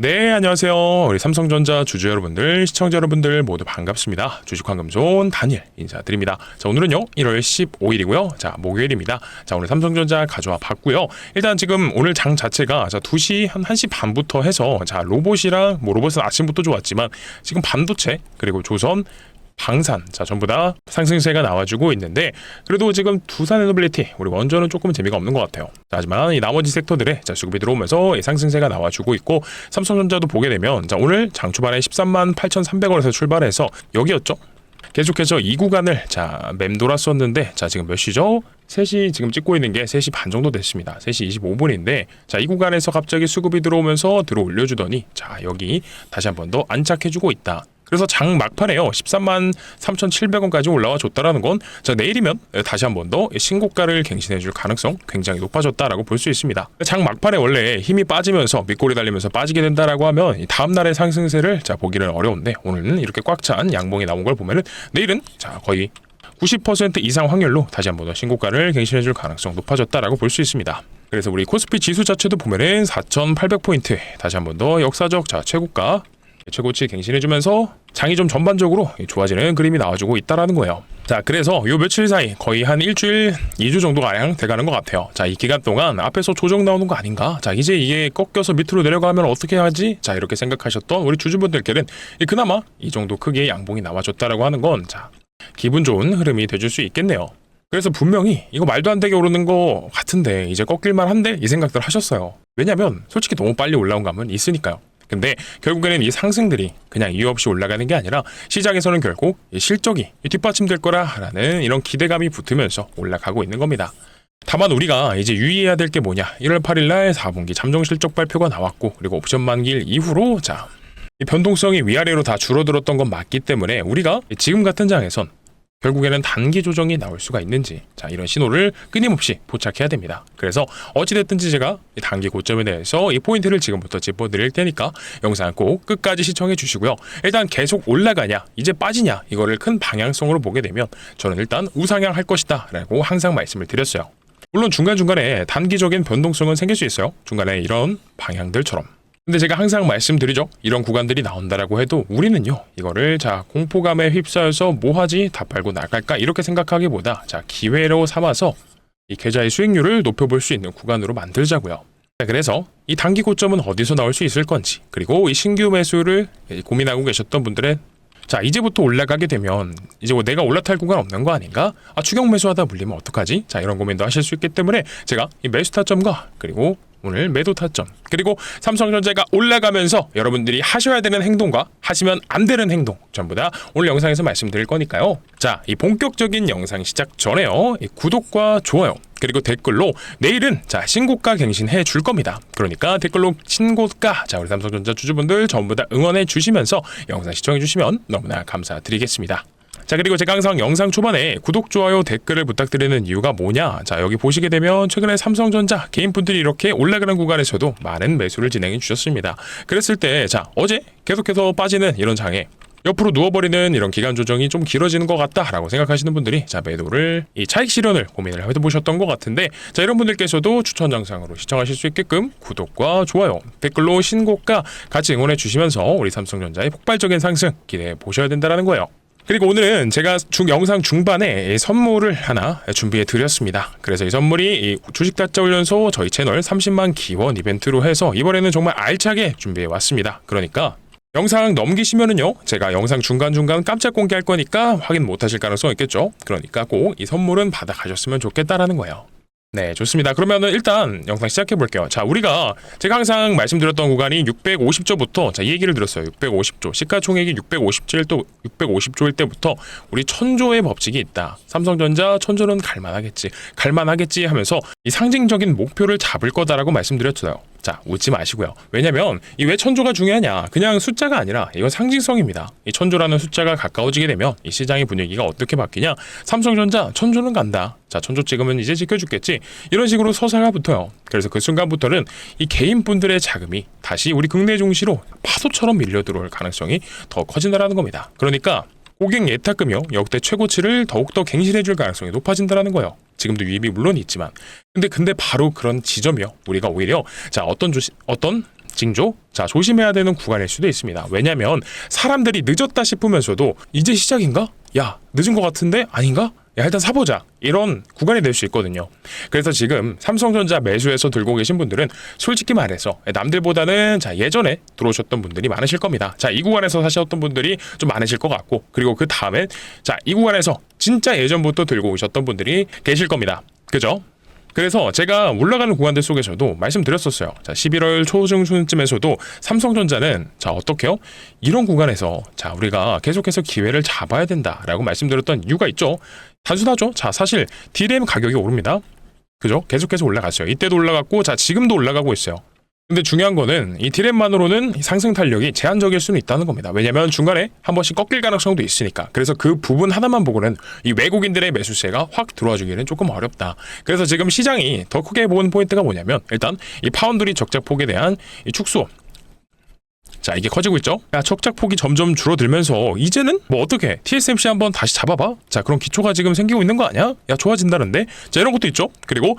네, 안녕하세요. 우리 삼성전자 주주 여러분들, 시청자 여러분들 모두 반갑습니다. 주식황금손 다니엘 인사드립니다. 자, 오늘은요, 1월 15일이고요. 자, 목요일입니다. 자, 오늘 삼성전자 가져와 봤고요. 일단 지금 오늘 장 자체가 2시, 한 1시 반부터 해서 로봇이랑, 로봇은 아침부터 좋았지만 지금 반도체, 그리고 조선, 방산, 전부 다 상승세가 나와주고 있는데, 그래도 지금 두산에너빌리티, 우리 원전은 조금 재미가 없는 것 같아요. 하지만 이 나머지 섹터들의 수급이 들어오면서 이 상승세가 나와주고 있고, 삼성전자도 보게 되면 오늘 장 초반에 13만 8,300원에서 출발해서 여기였죠. 계속해서 이 구간을 맴돌았었는데, 지금 몇 시죠? 3시 지금 찍고 있는 게 3시 반 정도 됐습니다. 3시 25분인데 이 구간에서 갑자기 수급이 들어오면서 들어 올려주더니 여기 다시 한 번 더 안착해주고 있다. 그래서 장 막판에요, 13만 3,700원까지 올라와 줬다라는 건 내일이면 다시 한 번 더 신고가를 갱신해줄 가능성 굉장히 높아졌다라고 볼 수 있습니다. 장 막판에 원래 힘이 빠지면서 밑골이 달리면서 빠지게 된다라고 하면 다음 날의 상승세를 보기는 어려운데, 오늘은 이렇게 꽉 찬 양봉이 나온 걸 보면은 내일은 거의 90% 이상 확률로 다시 한 번 더 신고가를 갱신해줄 가능성 높아졌다라고 볼 수 있습니다. 그래서 우리 코스피 지수 자체도 보면은 4,800포인트 다시 한 번 더 역사적 최고가 최고치 갱신해주면서 장이 좀 전반적으로 좋아지는 그림이 나와주고 있다라는 거예요. 그래서 요 며칠 사이 거의 한 일주일, 2주 정도가량 돼가는 것 같아요. 이 기간 동안 앞에서 조정 나오는 거 아닌가? 이제 이게 꺾여서 밑으로 내려가면 어떻게 하지? 이렇게 생각하셨던 우리 주주분들께는 그나마 이 정도 크기의 양봉이 나와줬다라고 하는 건 기분 좋은 흐름이 돼줄 수 있겠네요. 그래서 분명히 이거 말도 안 되게 오르는 거 같은데 이제 꺾일만 한데 이 생각들 하셨어요. 왜냐면 솔직히 너무 빨리 올라온 감은 있으니까요. 근데 결국에는 이 상승들이 그냥 이유 없이 올라가는 게 아니라 시장에서는 결국 이 실적이 뒷받침될 거라라는 이런 기대감이 붙으면서 올라가고 있는 겁니다. 다만 우리가 이제 유의해야 될 게 뭐냐, 1월 8일 날 4분기 잠정 실적 발표가 나왔고, 그리고 옵션 만기일 이후로 이 변동성이 위아래로 다 줄어들었던 건 맞기 때문에 우리가 지금 같은 장에선 결국에는 단기 조정이 나올 수가 있는지 이런 신호를 끊임없이 포착해야 됩니다. 그래서 어찌됐든지 제가 단기 고점에 대해서 이 포인트를 지금부터 짚어드릴 테니까 영상 꼭 끝까지 시청해 주시고요. 일단 계속 올라가냐, 이제 빠지냐, 이거를 큰 방향성으로 보게 되면 저는 일단 우상향 할 것이다 라고 항상 말씀을 드렸어요. 물론 중간중간에 단기적인 변동성은 생길 수 있어요. 중간에 이런 방향들처럼. 근데 제가 항상 말씀드리죠. 이런 구간들이 나온다라고 해도 우리는요, 이거를 공포감에 휩싸여서 뭐하지? 다 팔고 나갈까? 이렇게 생각하기보다 기회로 삼아서 이 계좌의 수익률을 높여볼 수 있는 구간으로 만들자고요. 그래서 이 단기 고점은 어디서 나올 수 있을 건지, 그리고 이 신규 매수를 고민하고 계셨던 분들은 이제부터 올라가게 되면 이제 내가 올라탈 구간 없는 거 아닌가? 추격 매수하다 물리면 어떡하지? 이런 고민도 하실 수 있기 때문에 제가 이 매수 타점과 그리고 오늘 매도 타점, 그리고 삼성전자가 올라가면서 여러분들이 하셔야 되는 행동과 하시면 안 되는 행동 전부 다 오늘 영상에서 말씀드릴 거니까요. 이 본격적인 영상 시작 전에요, 이 구독과 좋아요 그리고 댓글로 내일은 신고가 갱신해 줄 겁니다. 그러니까 댓글로 신고가 우리 삼성전자 주주분들 전부 다 응원해 주시면서 영상 시청해 주시면 너무나 감사드리겠습니다. 그리고 제가 항상 영상 초반에 구독, 좋아요, 댓글을 부탁드리는 이유가 뭐냐, 여기 보시게 되면 최근에 삼성전자 개인분들이 이렇게 올라가는 구간에서도 많은 매수를 진행해 주셨습니다. 그랬을 때 어제 계속해서 빠지는 이런 장에 옆으로 누워버리는 이런 기간 조정이 좀 길어지는 것 같다라고 생각하시는 분들이 매도를, 이 차익 실현을 고민을 해보셨던 것 같은데, 이런 분들께서도 추천 영상으로 시청하실 수 있게끔 구독과 좋아요, 댓글로 신고가 같이 응원해 주시면서 우리 삼성전자의 폭발적인 상승 기대해 보셔야 된다는 거예요. 그리고 오늘은 제가 영상 중반에 선물을 하나 준비해 드렸습니다. 그래서 이 선물이 이 주식 다짜 훈련소 저희 채널 30만 기원 이벤트로 해서 이번에는 정말 알차게 준비해 왔습니다. 그러니까 영상 넘기시면은요, 제가 영상 중간중간 깜짝 공개할 거니까 확인 못 하실 가능성이 있겠죠. 그러니까 꼭 이 선물은 받아 가셨으면 좋겠다라는 거예요. 네, 좋습니다. 그러면은 일단 영상 시작해 볼게요. 제가 항상 말씀드렸던 구간이 650조부터 이 얘기를 들었어요. 650조. 시가총액이 650조일 때부터 우리 1000조의 법칙이 있다. 삼성전자 1000조는 갈만하겠지 하면서 이 상징적인 목표를 잡을 거다라고 말씀드렸어요. 웃지 마시고요. 왜냐면 이 왜 1000조가 중요하냐? 그냥 숫자가 아니라 이건 상징성입니다. 이 1000조라는 숫자가 가까워지게 되면 이 시장의 분위기가 어떻게 바뀌냐? 삼성전자 1000조는 간다. 1000조 찍으면 이제 지켜주겠지. 이런 식으로 서사가 붙어요. 그래서 그 순간부터는 이 개인분들의 자금이 다시 우리 국내 증시로 파도처럼 밀려 들어올 가능성이 더 커진다라는 겁니다. 그러니까 고객 예탁금요, 역대 최고치를 더욱더 갱신해줄 가능성이 높아진다는 거예요. 지금도 유입이 물론 있지만 근데 바로 그런 지점이요, 우리가 오히려 어떤 징조? 자, 조심해야 되는 구간일 수도 있습니다. 왜냐면 사람들이 늦었다 싶으면서도 이제 시작인가? 야, 늦은 것 같은데? 아닌가? 야, 일단 사보자. 이런 구간이 될 수 있거든요. 그래서 지금 삼성전자 매수해서 들고 계신 분들은 솔직히 말해서 남들보다는 자, 예전에 들어오셨던 분들이 많으실 겁니다. 자, 이 구간에서 사셨던 분들이 좀 많으실 것 같고, 그리고 그 다음에 자, 이 구간에서 진짜 예전부터 들고 오셨던 분들이 계실 겁니다. 그죠? 그래서 제가 올라가는 구간들 속에서도 말씀드렸었어요. 자, 11월 초중순쯤에서도 삼성전자는 자, 어떻게요? 이런 구간에서 자, 우리가 계속해서 기회를 잡아야 된다라고 말씀드렸던 이유가 있죠. 단순하죠. 자, 사실 D램 가격이 오릅니다. 그죠? 계속해서 올라갔어요. 이때도 올라갔고, 자, 지금도 올라가고 있어요. 근데 중요한 거는 이 D램만으로는 상승 탄력이 제한적일 수는 있다는 겁니다. 왜냐면 중간에 한 번씩 꺾일 가능성도 있으니까. 그래서 그 부분 하나만 보고는 이 외국인들의 매수세가 확 들어와 주기는 조금 어렵다. 그래서 지금 시장이 더 크게 본 포인트가 뭐냐면 일단 이 파운드리 적자폭에 대한 이 축소. 자, 이게 커지고 있죠. 야, 적자폭이 점점 줄어들면서 이제는 뭐 어떻게 TSMC 한번 다시 잡아봐. 자, 그런 기초가 지금 생기고 있는 거 아니야? 야, 좋아진다는데. 자, 이런 것도 있죠. 그리고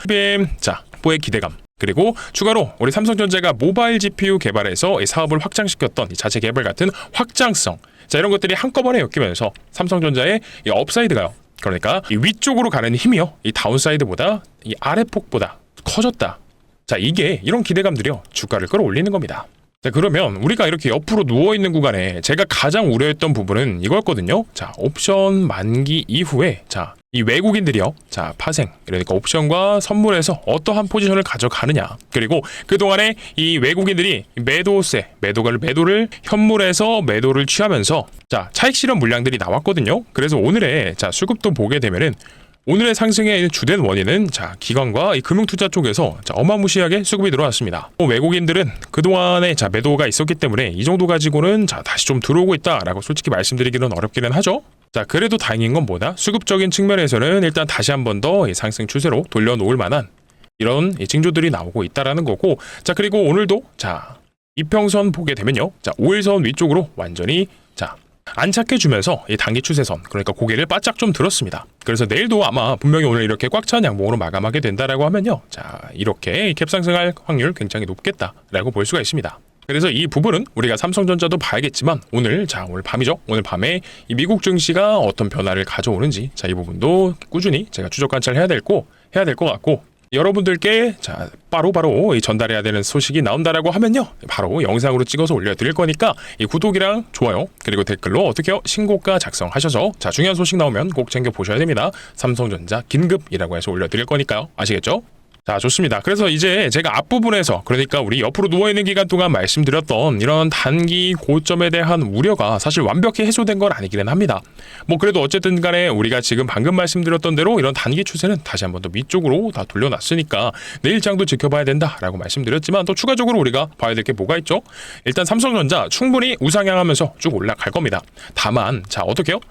자, 확보의 기대감. 그리고 추가로 우리 삼성전자가 모바일 GPU 개발에서 이 사업을 확장시켰던 이 자체 개발 같은 확장성, 자, 이런 것들이 한꺼번에 엮이면서 삼성전자의 이 업사이드가요, 그러니까 이 위쪽으로 가는 힘이요, 이 다운사이드보다 이 아래폭보다 커졌다. 자, 이게 이런 기대감들이요, 주가를 끌어올리는 겁니다. 자, 그러면 우리가 이렇게 옆으로 누워있는 구간에 제가 가장 우려했던 부분은 이거였거든요. 자, 옵션 만기 이후에 자, 이 외국인들이요, 자, 파생, 그러니까 옵션과 선물에서 어떠한 포지션을 가져가느냐, 그리고 그동안에 이 외국인들이 매도를 현물에서 매도를 취하면서 자, 차익 실현 물량들이 나왔거든요. 그래서 오늘의 자, 수급도 보게 되면은 오늘의 상승의 주된 원인은 자, 기관과 이 금융투자 쪽에서 자, 어마무시하게 수급이 들어왔습니다. 외국인들은 그동안에 자, 매도가 있었기 때문에 이 정도 가지고는 자, 다시 좀 들어오고 있다라고 솔직히 말씀드리기는 어렵기는 하죠. 자, 그래도 다행인 건 뭐다? 수급적인 측면에서는 일단 다시 한 번 더 이 상승 추세로 돌려놓을 만한 이런 이 징조들이 나오고 있다라는 거고, 자, 그리고 오늘도 자, 이평선 보게 되면요, 자, 5일선 위쪽으로 완전히 자, 안착해주면서 이 단기 추세선, 그러니까 고개를 바짝 좀 들었습니다. 그래서 내일도 아마 분명히 오늘 이렇게 꽉 찬 양봉으로 마감하게 된다라고 하면요, 자, 이렇게 캡상승할 확률 굉장히 높겠다라고 볼 수가 있습니다. 그래서 이 부분은 우리가 삼성전자도 봐야겠지만 오늘 밤이죠. 오늘 밤에 이 미국 증시가 어떤 변화를 가져오는지, 자, 이 부분도 꾸준히 제가 추적 관찰해야 될 것 같고, 여러분들께 자, 바로 이 전달해야 되는 소식이 나온다라고 하면요, 바로 영상으로 찍어서 올려드릴 거니까 이 구독이랑 좋아요, 그리고 댓글로 어떻게요, 신고가 작성하셔서 자, 중요한 소식 나오면 꼭 챙겨 보셔야 됩니다. 삼성전자 긴급이라고 해서 올려드릴 거니까요. 아시겠죠? 자, 좋습니다. 그래서 이제 제가 앞부분에서, 그러니까 우리 옆으로 누워있는 기간 동안 말씀드렸던 이런 단기 고점에 대한 우려가 사실 완벽히 해소된 건 아니기는 합니다. 뭐 그래도 어쨌든 간에 우리가 지금 방금 말씀드렸던 대로 이런 단기 추세는 다시 한 번 더 위쪽으로 다 돌려놨으니까 내일장도 지켜봐야 된다라고 말씀드렸지만, 또 추가적으로 우리가 봐야 될 게 뭐가 있죠? 일단 삼성전자 충분히 우상향하면서 쭉 올라갈 겁니다. 다만 자, 어떻게요?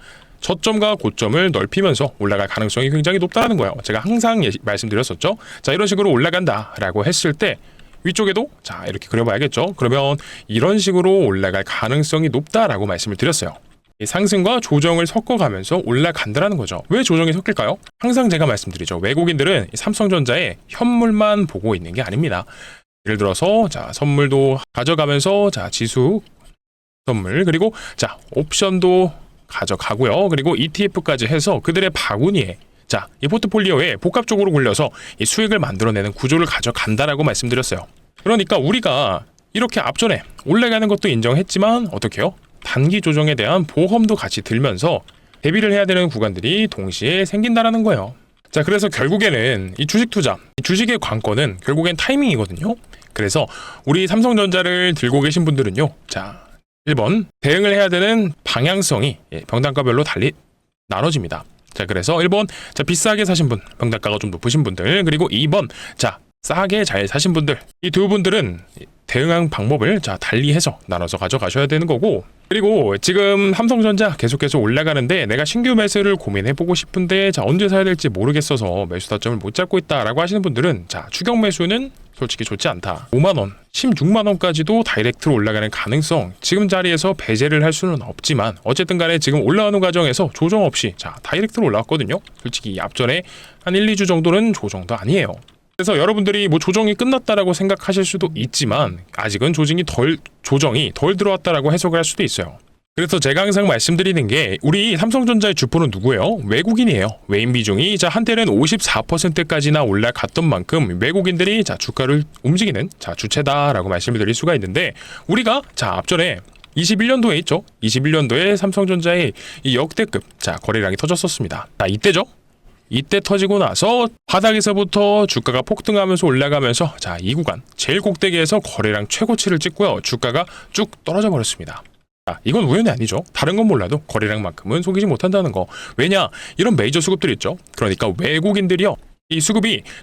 저점과 고점을 넓히면서 올라갈 가능성이 굉장히 높다는 거예요. 제가 항상 말씀드렸었죠. 자, 이런 식으로 올라간다라고 했을 때 위쪽에도 자, 이렇게 그려봐야겠죠. 그러면 이런 식으로 올라갈 가능성이 높다라고 말씀을 드렸어요. 이 상승과 조정을 섞어가면서 올라간다라는 거죠. 왜 조정이 섞일까요? 항상 제가 말씀드리죠. 외국인들은 삼성전자의 현물만 보고 있는 게 아닙니다. 예를 들어서 자, 선물도 가져가면서 자, 지수 선물, 그리고 자, 옵션도 가져가고요. 그리고 ETF까지 해서 그들의 바구니에 자, 이 포트폴리오에 복합적으로 굴려서 이 수익을 만들어내는 구조를 가져간다라고 말씀드렸어요. 그러니까 우리가 이렇게 앞전에 올라가는 것도 인정했지만 어떻게요? 단기 조정에 대한 보험도 같이 들면서 대비를 해야 되는 구간들이 동시에 생긴다라는 거예요. 자, 그래서 결국에는 이 주식 투자, 이 주식의 관건은 결국엔 타이밍이거든요. 그래서 우리 삼성전자를 들고 계신 분들은요, 자, 1번 대응을 해야 되는 방향성이 병단가별로 달리 나눠집니다. 자, 그래서 1번 자, 비싸게 사신 분, 병단가가 좀 높으신 분들, 그리고 2번 자, 싸게 잘 사신 분들, 이 두 분들은 대응한 방법을 자, 달리해서 나눠서 가져가셔야 되는 거고, 그리고 지금 삼성전자 계속해서 올라가는데 내가 신규 매수를 고민해보고 싶은데 자, 언제 사야 될지 모르겠어서 매수 타점을 못 잡고 있다라고 하시는 분들은 자, 추격 매수는 솔직히 좋지 않다. 5만원, 16만원까지도 다이렉트로 올라가는 가능성, 지금 자리에서 배제를 할 수는 없지만 어쨌든 간에 지금 올라오는 과정에서 조정 없이 자, 다이렉트로 올라왔거든요. 솔직히 앞전에 한 1, 2주 정도는 조정도 아니에요. 그래서 여러분들이 뭐 조정이 끝났다라고 생각하실 수도 있지만 아직은 조정이 덜 들어왔다라고 해석을 할 수도 있어요. 그래서 제가 항상 말씀드리는 게 우리 삼성전자의 주포는 누구예요? 외국인이에요. 외인 비중이 한때는 54%까지나 올라갔던 만큼 외국인들이 주가를 움직이는 주체다라고 말씀을 드릴 수가 있는데 우리가 앞전에 21년도에 있죠. 21년도에 삼성전자의 이 역대급 거래량이 터졌었습니다. 이때죠. 이때 터지고 나서 바닥에서부터 주가가 폭등하면서 올라가면서 이 구간 제일 꼭대기에서 거래량 최고치를 찍고요. 주가가 쭉 떨어져 버렸습니다. 이건 우연이 아니죠. 다른 건 몰라도 거래량만큼은 속이지 못한다는 거. 왜냐? 이런 메이저 수급들 있죠. 그러니까 외국인들이요.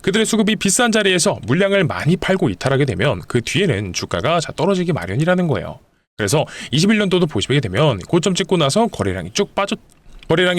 그들의 수급이 비싼 자리에서 물량을 많이 팔고 이탈하게 되면 그 뒤에는 주가가 떨어지기 마련이라는 거예요. 그래서 21년도도 보시게 되면 고점 찍고 나서 거래량이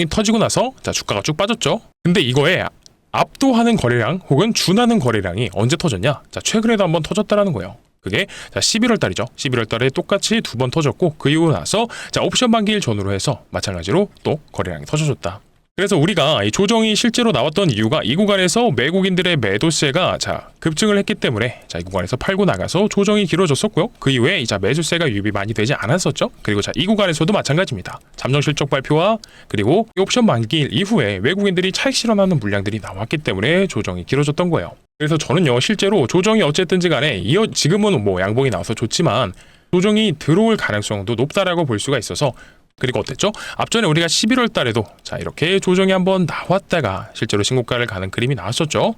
터지고 나서 주가가 쭉 빠졌죠. 근데 이거에 압도하는 거래량 혹은 준하는 거래량이 언제 터졌냐? 최근에도 한번 터졌다라는 거예요. 그게 11월 달이죠. 11월 달에 똑같이 2번 터졌고 그 이후 나서 옵션 만기일 전후로 해서 마찬가지로 또 거래량이 터져줬다. 그래서 우리가 이 조정이 실제로 나왔던 이유가 이 구간에서 외국인들의 매도세가 급증을 했기 때문에 이 구간에서 팔고 나가서 조정이 길어졌었고요. 그 이후에 매수세가 유입이 많이 되지 않았었죠. 그리고 이 구간에서도 마찬가지입니다. 잠정 실적 발표와 그리고 옵션 만기일 이후에 외국인들이 차익 실현하는 물량들이 나왔기 때문에 조정이 길어졌던 거예요. 그래서 저는요 실제로 조정이 어쨌든지 간에 지금은 뭐 양봉이 나와서 좋지만 조정이 들어올 가능성도 높다라고 볼 수가 있어서 그리고 어땠죠? 앞전에 우리가 11월 달에도 이렇게 조정이 한번 나왔다가 실제로 신고가를 가는 그림이 나왔었죠.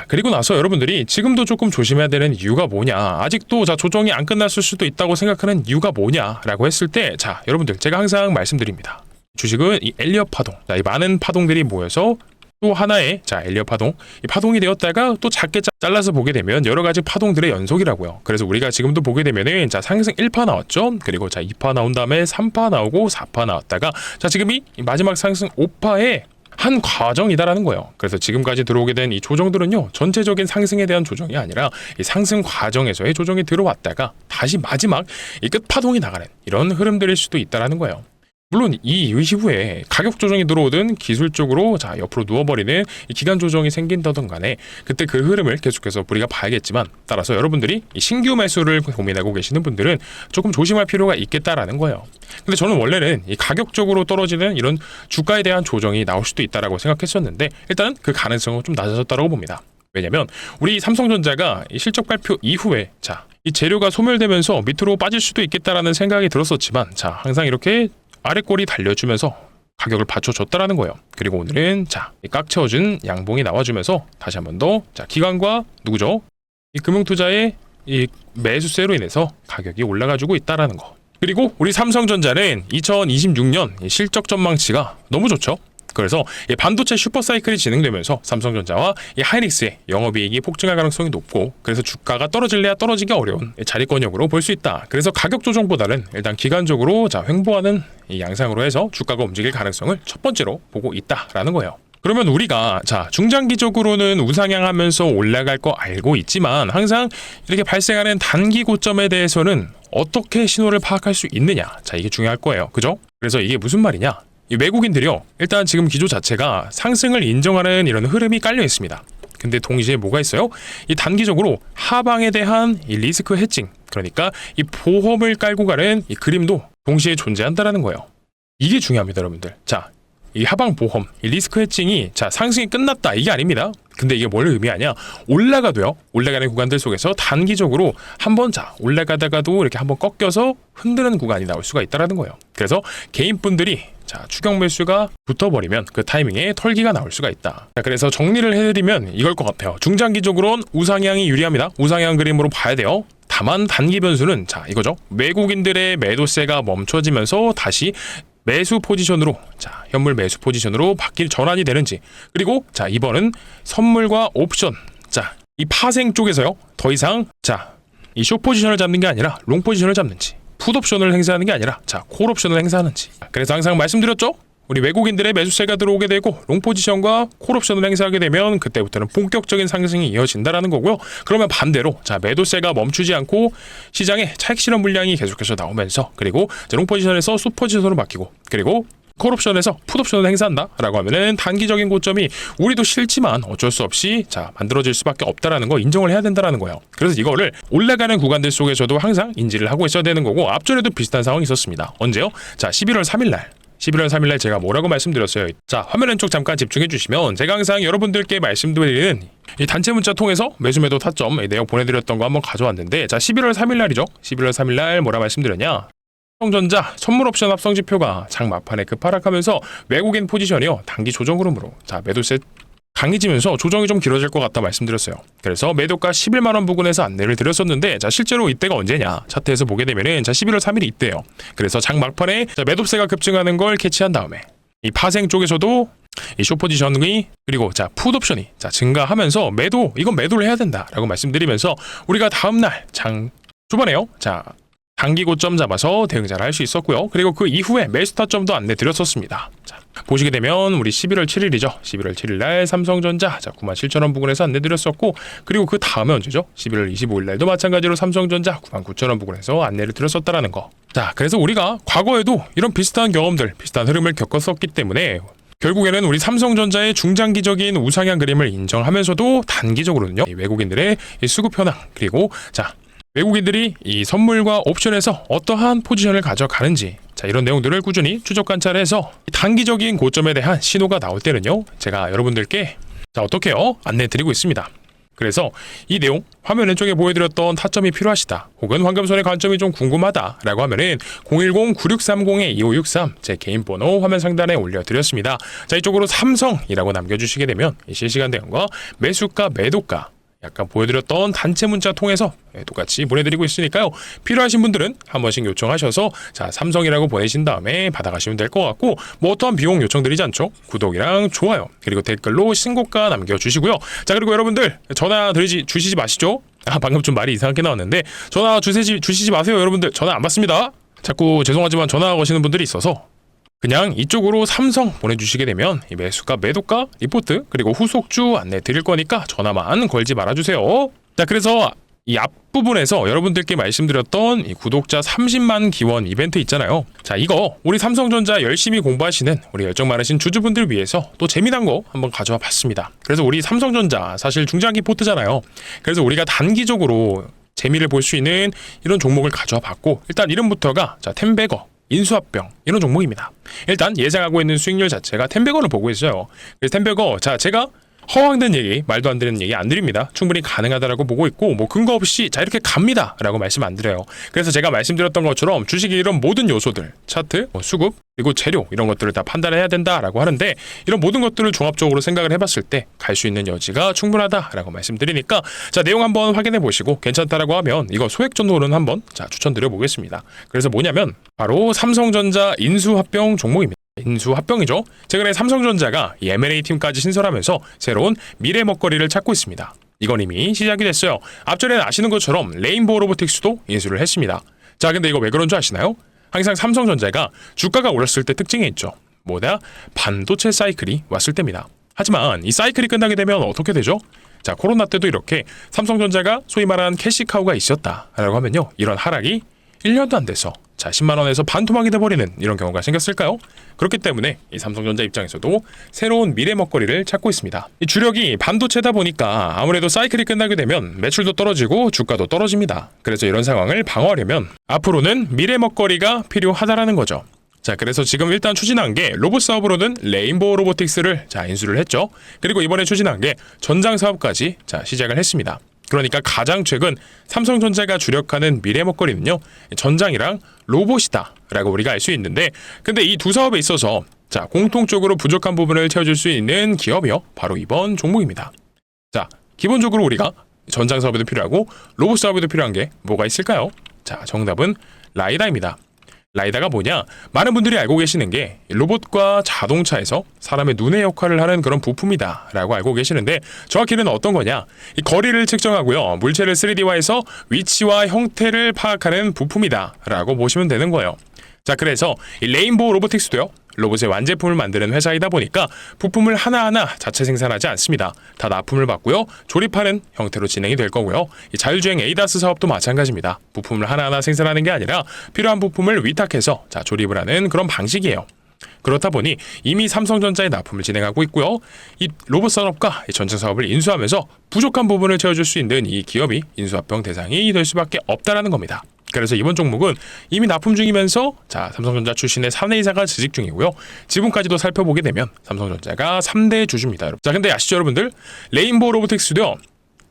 그리고 나서 여러분들이 지금도 조금 조심해야 되는 이유가 뭐냐, 아직도 조정이 안 끝났을 수도 있다고 생각하는 이유가 뭐냐라고 했을 때 여러분들 제가 항상 말씀드립니다. 주식은 이 엘리엇 파동, 이 많은 파동들이 모여서 또 하나의 엘리엇 파동, 이 파동이 되었다가 또 작게 잘라서 보게 되면 여러 가지 파동들의 연속이라고요. 그래서 우리가 지금도 보게 되면은 상승 1파 나왔죠. 그리고 2파 나온 다음에 3파 나오고 4파 나왔다가 지금이 마지막 상승 5파의 한 과정이다라는 거예요. 그래서 지금까지 들어오게 된 이 조정들은요 전체적인 상승에 대한 조정이 아니라 이 상승 과정에서의 조정이 들어왔다가 다시 마지막 이 끝파동이 나가는 이런 흐름들일 수도 있다라는 거예요. 물론 이 이후에 가격 조정이 들어오든 기술적으로 옆으로 누워버리는 이 기간 조정이 생긴다던 간에 그때 그 흐름을 계속해서 우리가 봐야겠지만, 따라서 여러분들이 이 신규 매수를 고민하고 계시는 분들은 조금 조심할 필요가 있겠다라는 거예요. 근데 저는 원래는 이 가격적으로 떨어지는 이런 주가에 대한 조정이 나올 수도 있다라고 생각했었는데 일단은 그 가능성은 좀 낮아졌다고 봅니다. 왜냐면 우리 삼성전자가 이 실적 발표 이후에 이 재료가 소멸되면서 밑으로 빠질 수도 있겠다라는 생각이 들었었지만 항상 이렇게 아래꼬리 달려주면서 가격을 받쳐줬다라는 거예요. 그리고 오늘은 꽉 채워준 양봉이 나와주면서 다시 한 번 더 기관과 누구죠? 이 금융투자의 이 매수세로 인해서 가격이 올라가지고 있다라는 거. 그리고 우리 삼성전자는 2026년 실적 전망치가 너무 좋죠. 그래서 이 반도체 슈퍼사이클이 진행되면서 삼성전자와 이 하이닉스의 영업이익이 폭증할 가능성이 높고, 그래서 주가가 떨어질래야 떨어지기 어려운 자리권역으로 볼 수 있다. 그래서 가격 조정보다는 일단 기간적으로 횡보하는 이 양상으로 해서 주가가 움직일 가능성을 첫 번째로 보고 있다라는 거예요. 그러면 우리가 중장기적으로는 우상향하면서 올라갈 거 알고 있지만 항상 이렇게 발생하는 단기 고점에 대해서는 어떻게 신호를 파악할 수 있느냐, 이게 중요할 거예요. 그죠? 그래서 이게 무슨 말이냐? 이 외국인들이요 일단 지금 기조 자체가 상승을 인정하는 이런 흐름이 깔려 있습니다. 근데 동시에 뭐가 있어요? 이 단기적으로 하방에 대한 이 리스크 해칭, 그러니까 이 보험을 깔고 가는 이 그림도 동시에 존재한다라는 거예요. 이게 중요합니다, 여러분들. 이 하방 보험, 이 리스크 해칭이 상승이 끝났다 이게 아닙니다. 근데 이게 뭘 의미하냐? 올라가도요. 올라가는 구간들 속에서 단기적으로 한번 올라가다가도 이렇게 한번 꺾여서 흔드는 구간이 나올 수가 있다라는 거예요. 그래서 개인분들이 추격 매수가 붙어버리면 그 타이밍에 털기가 나올 수가 있다. 그래서 정리를 해드리면 이걸 것 같아요. 중장기적으로는 우상향이 유리합니다. 우상향 그림으로 봐야 돼요. 다만 단기 변수는 이거죠. 외국인들의 매도세가 멈춰지면서 다시 매수 포지션으로 현물 매수 포지션으로 전환이 되는지, 그리고 이번은 선물과 옵션 이 파생 쪽에서요 더 이상 이 숏 포지션을 잡는 게 아니라 롱 포지션을 잡는지, 풋 옵션을 행사하는 게 아니라 콜 옵션을 행사하는지. 그래서 항상 말씀드렸죠. 우리 외국인들의 매수세가 들어오게 되고 롱 포지션과 콜 옵션을 행사하게 되면 그때부터는 본격적인 상승이 이어진다라는 거고요. 그러면 반대로 매도세가 멈추지 않고 시장에 차익 실현 물량이 계속해서 나오면서, 그리고 롱 포지션에서 숏 포지션으로 바뀌고, 그리고 콜옵션에서 풋옵션을 행사한다 라고 하면은 단기적인 고점이 우리도 싫지만 어쩔 수 없이 자 만들어질 수밖에 없다라는 거 인정을 해야 된다라는 거예요. 그래서 이거를 올라가는 구간들 속에서도 항상 인지를 하고 있어야 되는 거고, 앞전에도 비슷한 상황이 있었습니다. 언제요? 자 11월 3일날 제가 뭐라고 말씀드렸어요. 자 화면 왼쪽 잠깐 집중해 주시면 제가 항상 여러분들께 말씀드리는 이 단체 문자 통해서 매수매도 타점 내용 보내드렸던 거 한번 가져왔는데, 자 11월 3일날이죠. 11월 3일날 뭐라 말씀드렸냐? 삼성전자 선물 옵션 합성 지표가 장 막판에 급하락하면서 외국인 포지션이요 단기 조정 흐름으로 자 매도세 강해지면서 조정이 좀 길어질 것 같다 말씀드렸어요. 그래서 매도가 11만원 부근에서 안내를 드렸었는데, 자 실제로 이때가 언제냐 차트에서 보게 되면은 자 11월 3일이 이때요. 그래서 장 막판에 자 매도세가 급증하는 걸 캐치한 다음에 이 파생 쪽에서도 이 숏포지션이 그리고 자 풋옵션이 자 증가하면서 이건 매도를 해야 된다라고 말씀드리면서 우리가 다음날 장 초반에요. 자 단기 고점 잡아서 대응자를 할 수 있었고요. 그리고 그 이후에 매수 타점도 안내 드렸었습니다. 자, 보시게 되면 우리 11월 7일이죠. 11월 7일 날 삼성전자 자 97,000원 부근에서 안내 드렸었고, 그리고 그 다음에 언제죠? 11월 25일 날도 마찬가지로 삼성전자 99,000원 부근에서 안내를 드렸었다라는 거. 자, 그래서 우리가 과거에도 이런 비슷한 경험들, 비슷한 흐름을 겪었었기 때문에 결국에는 우리 삼성전자의 중장기적인 우상향 그림을 인정하면서도 단기적으로는요, 이 외국인들의 이 수급 현황, 그리고 자 외국인들이 이 선물과 옵션에서 어떠한 포지션을 가져가는지 자 이런 내용들을 꾸준히 추적 관찰해서 단기적인 고점에 대한 신호가 나올 때는요 제가 여러분들께 자 어떻게요 안내 드리고 있습니다. 그래서 이 내용 화면 왼쪽에 보여드렸던 타점이 필요하시다, 혹은 황금손의 관점이 좀 궁금하다 라고 하면은 010-9630-2563 제 개인 번호 화면 상단에 올려드렸습니다. 자 이쪽으로 삼성이라고 남겨주시게 되면 실시간 대응과 매수가 매도가 약간 보여드렸던 단체 문자 통해서 똑같이 보내드리고 있으니까요. 필요하신 분들은 한 번씩 요청하셔서 자 삼성이라고 보내신 다음에 받아가시면 될 것 같고, 뭐 어떠한 비용 요청드리지 않죠. 구독이랑 좋아요 그리고 댓글로 신고가 남겨주시고요. 자 그리고 여러분들 전화 주시지 마시죠. 방금 좀 말이 이상하게 나왔는데 전화 주시지 마세요. 여러분들 전화 안 받습니다. 자꾸 죄송하지만 전화 거시는 분들이 있어서 그냥 이쪽으로 삼성 보내주시게 되면 이 매수가 매도가 리포트 그리고 후속주 안내 드릴 거니까 전화만 걸지 말아주세요. 자 그래서 이 앞부분에서 여러분들께 말씀드렸던 이 구독자 30만 기원 이벤트 있잖아요. 자 이거 우리 삼성전자 열심히 공부하시는 우리 열정 많으신 주주분들 위해서 또 재미난 거 한번 가져와 봤습니다. 그래서 우리 삼성전자 사실 중장기 포트잖아요. 그래서 우리가 단기적으로 재미를 볼 수 있는 이런 종목을 가져와 봤고, 일단 이름부터가 자 텐베거 인수합병 이런 종목입니다. 일단 예상하고 있는 수익률 자체가 텐베거를 보고 있어요. 그래서 텐베거 자 제가 허황된 얘기, 말도 안 되는 얘기 안 드립니다. 충분히 가능하다라고 보고 있고, 뭐 근거 없이 자 이렇게 갑니다 라고 말씀 안 드려요. 그래서 제가 말씀드렸던 것처럼 주식의 이런 모든 요소들, 차트, 수급, 그리고 재료 이런 것들을 다 판단해야 된다라고 하는데, 이런 모든 것들을 종합적으로 생각을 해봤을 때 갈 수 있는 여지가 충분하다라고 말씀드리니까 자 내용 한번 확인해 보시고 괜찮다라고 하면 이거 소액 전도는 한번 자 추천드려 보겠습니다. 그래서 뭐냐면 바로 삼성전자 인수합병 종목입니다. 인수합병이죠. 최근에 삼성전자가 이 M&A 팀까지 신설하면서 새로운 미래 먹거리를 찾고 있습니다. 이건 이미 시작이 됐어요. 앞전에 아시는 것처럼 레인보우 로보틱스도 인수를 했습니다. 자 근데 이거 왜 그런 줄 아시나요? 항상 삼성전자가 주가가 올랐을 때 특징이 있죠. 뭐다? 반도체 사이클이 왔을 때입니다. 하지만 이 사이클이 끝나게 되면 어떻게 되죠? 자 코로나 때도 이렇게 삼성전자가 소위 말하는 캐시카우가 있었다라고 하면요, 이런 하락이 1년도 안 돼서 자 10만원에서 반토막이 돼버리는 이런 경우가 생겼을까요? 그렇기 때문에 이 삼성전자 입장에서도 새로운 미래 먹거리를 찾고 있습니다. 이 주력이 반도체다 보니까 아무래도 사이클이 끝나게 되면 매출도 떨어지고 주가도 떨어집니다. 그래서 이런 상황을 방어하려면 앞으로는 미래 먹거리가 필요하다라는 거죠. 자 그래서 지금 일단 추진한 게 로봇 사업으로는 레인보우 로보틱스를 자 인수를 했죠. 그리고 이번에 추진한 게 전장 사업까지 자 시작을 했습니다. 그러니까 가장 최근 삼성전자가 주력하는 미래 먹거리는요 전장이랑 로봇이다 라고 우리가 알 수 있는데, 근데 이 두 사업에 있어서 자 공통적으로 부족한 부분을 채워줄 수 있는 기업이요 바로 이번 종목입니다. 자 기본적으로 우리가 전장 사업에도 필요하고 로봇 사업에도 필요한 게 뭐가 있을까요? 자 정답은 라이다입니다. 라이다가 뭐냐? 많은 분들이 알고 계시는 게 로봇과 자동차에서 사람의 눈의 역할을 하는 그런 부품이다 라고 알고 계시는데, 정확히는 어떤 거냐? 이 거리를 측정하고요 물체를 3D화해서 위치와 형태를 파악하는 부품이다 라고 보시면 되는 거예요. 자 그래서 이 레인보우 로보틱스도요 로봇의 완제품을 만드는 회사이다 보니까 부품을 하나하나 자체 생산하지 않습니다. 다 납품을 받고요 조립하는 형태로 진행이 될 거고요. 이 자율주행 ADAS 사업도 마찬가지입니다. 부품을 하나하나 생산하는 게 아니라 필요한 부품을 위탁해서 자 조립을 하는 그런 방식이에요. 그렇다 보니 이미 삼성전자에 납품을 진행하고 있고요. 이 로봇 산업과 전체 사업을 인수하면서 부족한 부분을 채워줄 수 있는 이 기업이 인수합병 대상이 될 수밖에 없다라는 겁니다. 그래서 이번 종목은 이미 납품 중이면서 삼성전자 출신의 사내이사가 재직 중이고요. 지분까지도 살펴보게 되면 삼성전자가 3대 주주입니다. 근데 아시죠 여러분들? 레인보우 로보틱스도요.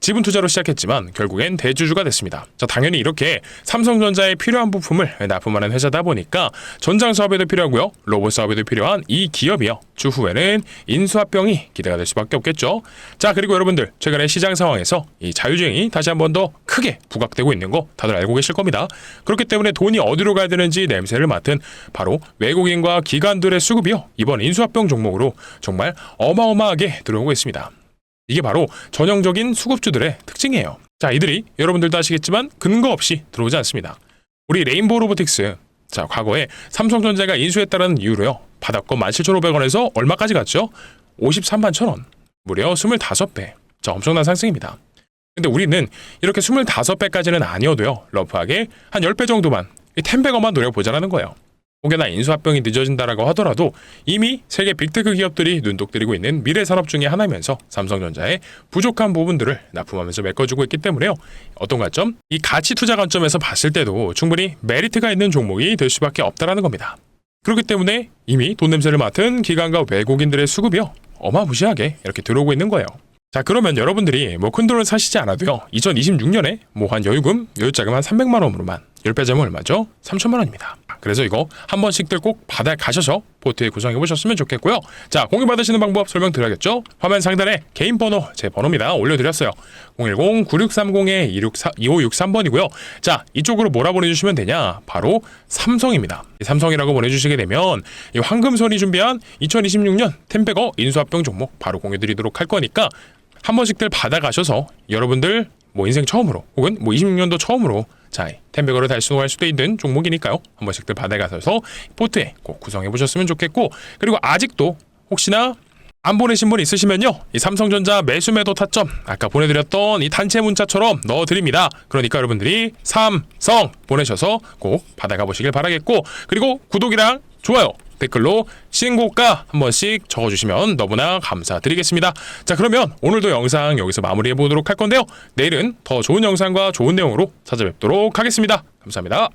지분 투자로 시작했지만 결국엔 대주주가 됐습니다. 당연히 이렇게 삼성전자에 필요한 부품을 납품하는 회사다 보니까 전장 사업에도 필요하고요. 로봇 사업에도 필요한 이 기업이요. 추후에는 인수합병이 기대가 될 수밖에 없겠죠. 그리고 여러분들 최근에 시장 상황에서 이 자율주행이 다시 한 번 더 크게 부각되고 있는 거 다들 알고 계실 겁니다. 그렇기 때문에 돈이 어디로 가야 되는지 냄새를 맡은 바로 외국인과 기관들의 수급이요. 이번 인수합병 종목으로 정말 어마어마하게 들어오고 있습니다. 이게 바로 전형적인 수급주들의 특징이에요. 이들이 여러분들도 아시겠지만 근거 없이 들어오지 않습니다. 우리 레인보우 로보틱스, 과거에 삼성전자가 인수했다는 이유로요. 바닥권 17,500원에서 얼마까지 갔죠? 53만 1,000원. 무려 25배. 엄청난 상승입니다. 근데 우리는 이렇게 25배까지는 아니어도요. 러프하게 한 10배 정도만, 10배거만 노려보자라는 거예요. 혹여나 인수합병이 늦어진다라고 하더라도 이미 세계 빅테크 기업들이 눈독 들이고 있는 미래 산업 중에 하나면서 삼성전자의 부족한 부분들을 납품하면서 메꿔주고 있기 때문에요. 어떤 관점? 이 가치 투자 관점에서 봤을 때도 충분히 메리트가 있는 종목이 될 수밖에 없다라는 겁니다. 그렇기 때문에 이미 돈 냄새를 맡은 기관과 외국인들의 수급이요. 어마무시하게 이렇게 들어오고 있는 거예요. 그러면 여러분들이 큰 돈을 사시지 않아도요. 2026년에 한 여유자금 한 300만 원으로만 10배 재면 얼마죠? 3천만 원입니다. 그래서 이거 한 번씩들 꼭 받아가셔서 포트에 구성해 보셨으면 좋겠고요. 공유 받으시는 방법 설명드려야겠죠? 화면 상단에 개인 번호, 제 번호입니다. 올려드렸어요. 010-9630-2563번이고요. 이쪽으로 뭐라 보내주시면 되냐? 바로 삼성입니다. 삼성이라고 보내주시게 되면 이 황금손이 준비한 2026년 템백어 인수합병 종목 바로 공유드리도록 할 거니까 한 번씩들 받아가셔서 여러분들 인생 처음으로 혹은 26년도 처음으로 템백어를 달성할 수도 있는 종목이니까요. 한 번씩들 받아가셔서 포트에 꼭 구성해 보셨으면 좋겠고, 그리고 아직도 혹시나 안 보내신 분 있으시면요. 이 삼성전자 매수매도 타점 아까 보내드렸던 이 단체 문자처럼 넣어드립니다. 그러니까 여러분들이 삼성 보내셔서 꼭 받아가 보시길 바라겠고, 그리고 구독이랑 좋아요 댓글로 신고가 한 번씩 적어주시면 너무나 감사드리겠습니다. 그러면 오늘도 영상 여기서 마무리해 보도록 할 건데요. 내일은 더 좋은 영상과 좋은 내용으로 찾아뵙도록 하겠습니다. 감사합니다.